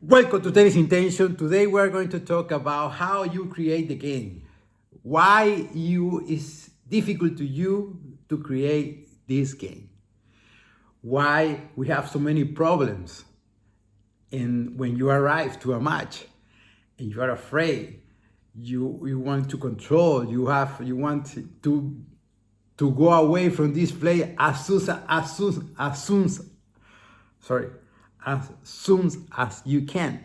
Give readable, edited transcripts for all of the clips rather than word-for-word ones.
Welcome to Tennis Intention. Today we're going to talk about how you create the game. Why you is difficult to you to create this game. Why we have so many problems in when you arrive to a match and you are afraid. You want to control. You want to go away from this play sorry as soon as you can.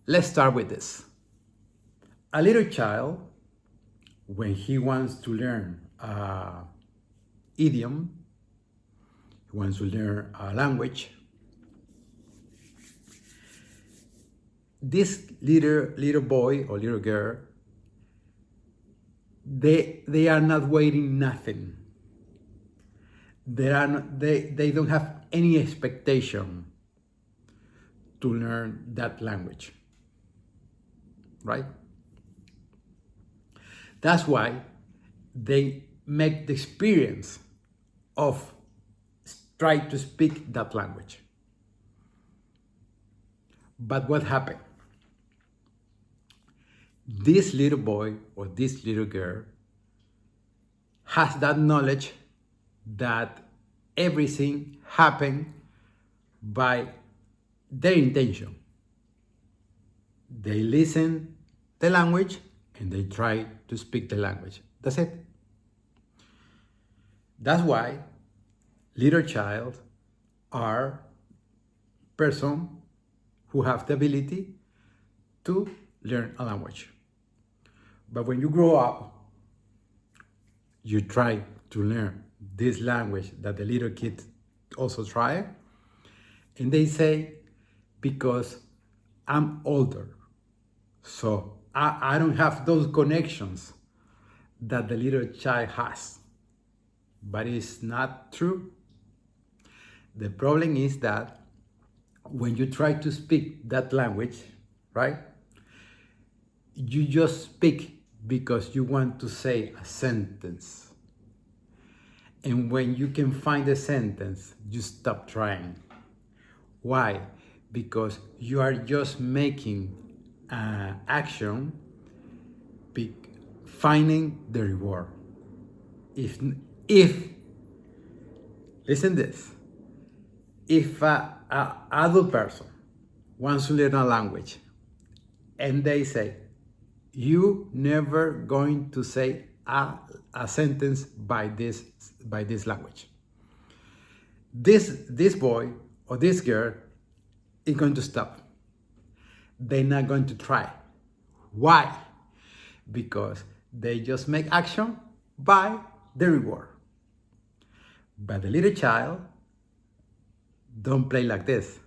Let's start with this. A little child, when he wants to learn idiom, he wants to learn a language, this little boy or little girl, they are not waiting nothing. They don't have any expectation to learn that language, right? That's why they make the experience of try to speak that language. But what happened? This little boy or this little girl has that knowledge that everything happened by their intention. They listen the language and they try to speak the language. That's it. That's why little child are person who have the ability to learn a language. But when you grow up, you try to learn this language that the little kids also try, and they say, because I'm older, so I don't have those connections that the little child has. But it's not true. The problem is that when you try to speak that language, right, you just speak because you want to say a sentence. And when you can find a sentence, you stop trying. Why? Because you are just making action, finding the reward. If listen this, if an adult person wants to learn a language and they say, you never going to say a sentence by this language, this boy or this girl is going to stop. They're not going to try. Why? Because they just make action by the reward. But the little child don't play like this.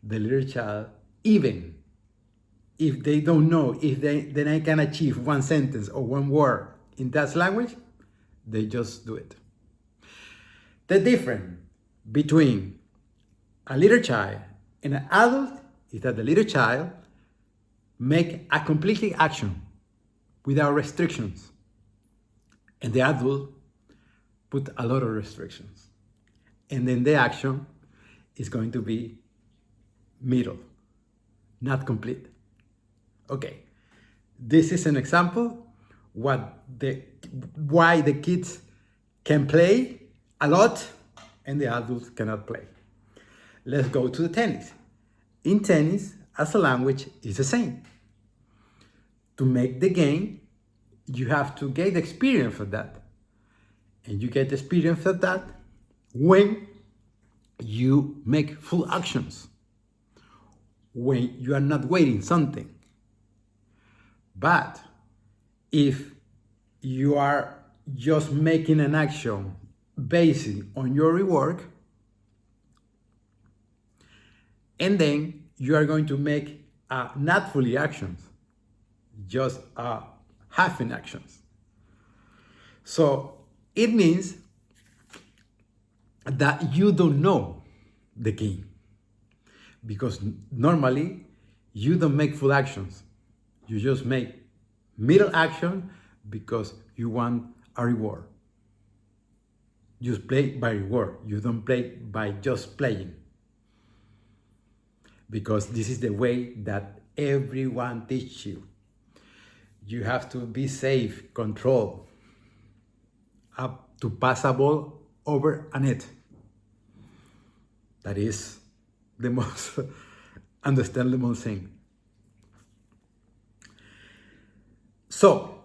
The little child, even if they don't know if they can achieve one sentence or one word in that language, they just do it. The difference between a little child and an adult is that the little child make a completely action without restrictions, and the adult put a lot of restrictions, and then the action is going to be middle, not complete. Okay, this is an example why the kids can play a lot and the adults cannot play. Let's go to the tennis. In tennis, as a language, is the same. To make the game, you have to get experience of that. And you get experience of that when you make full actions, when you are not waiting something. But if you are just making an action based on your rework, and then you are going to make not fully actions, just half in actions. So it means that you don't know the game, because normally you don't make full actions. You just make middle action because you want a reward. You play by reward. You don't play by just playing. Because this is the way that everyone teaches you. You have to be safe, control, up to pass a ball over a net. That is the most understandable thing. So,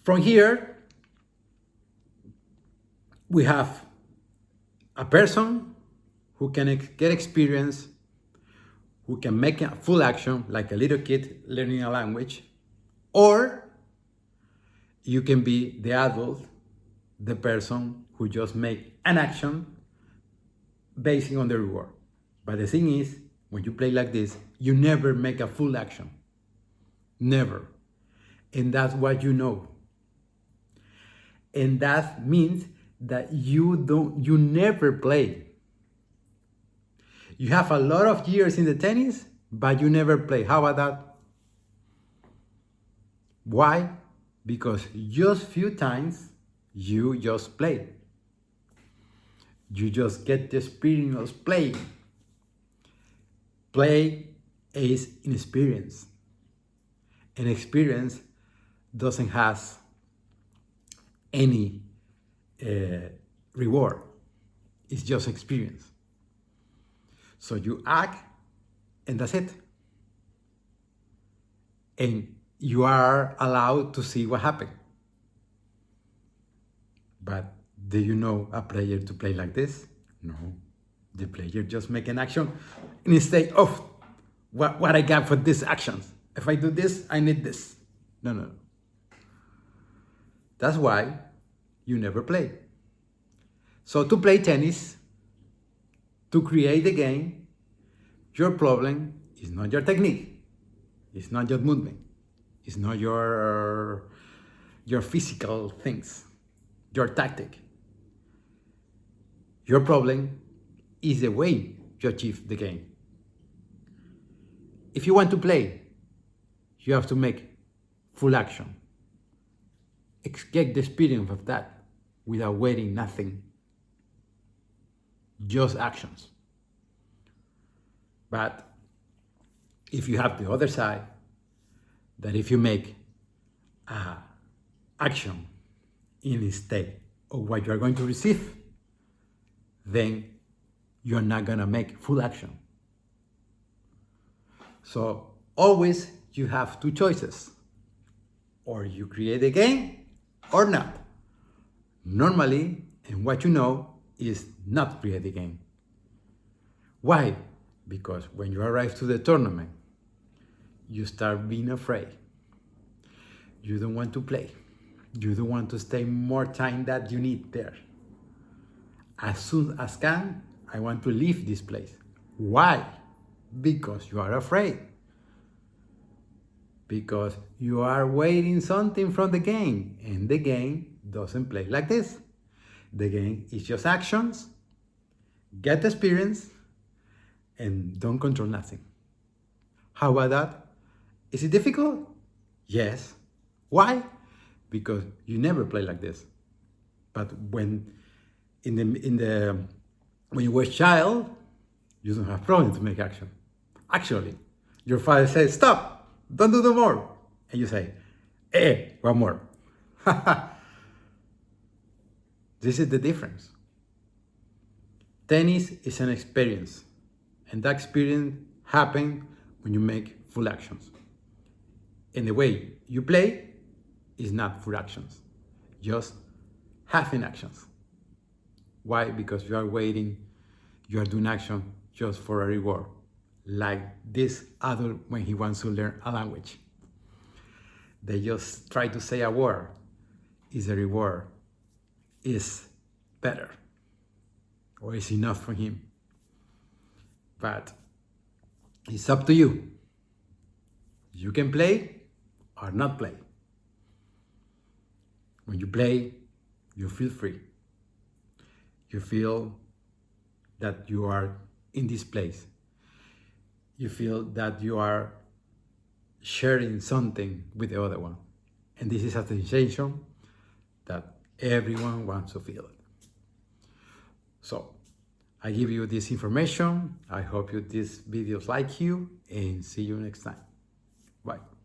from here, we have a person who can get experience, who can make a full action, like a little kid learning a language, or you can be the adult, the person who just make an action based on the reward. But the thing is, when you play like this, you never make a full action. Never. And that's what you know. And that means that you never play. You have a lot of years in the tennis, but you never play. How about that? Why? Because just few times you just play. You just get the experience of playing. Play is an experience. And experience doesn't have any reward. It's just experience. So you act, and that's it. And you are allowed to see what happened. But do you know a player to play like this? No. The player just make an action instead of what I got for these actions. If I do this, I need this. No. That's why you never play. So to play tennis, to create the game, your problem is not your technique. It's not your movement. It's not your physical things, your tactic. Your problem is the way you achieve the game. If you want to play, you have to make full action. Get the experience of that without waiting nothing. Just actions. But if you have the other side, that if you make action instead of what you are going to receive, then you're not gonna make full action. So always you have two choices. Or you create a game or not. Normally, and what you know is not create a game. Why? Because when you arrive to the tournament, you start being afraid. You don't want to play. You don't want to stay more time that you need there. As soon as can, I want to leave this place. Why? Because you are afraid. Because you are waiting something from the game, and the game doesn't play like this. The game is just actions, get experience, and don't control nothing. How about that? Is it difficult? Yes. Why? Because you never play like this. But when when you were a child, you don't have problem to make action. Actually, your father says, stop, don't do no more. And you say, one more. This is the difference. Tennis is an experience. And that experience happens when you make full actions. And the way you play is not full actions. Just having actions. Why? Because you are waiting, you are doing action just for a reward. Like this adult when he wants to learn a language. They just try to say a word. Is a reward. Is better. Or is enough for him. But it's up to you. You can play or not play. When you play, you feel free. You feel that you are in this place. You feel that you are sharing something with the other one. And this is a sensation that everyone wants to feel. So I give you this information. I hope you these videos like you, and see you next time. Bye.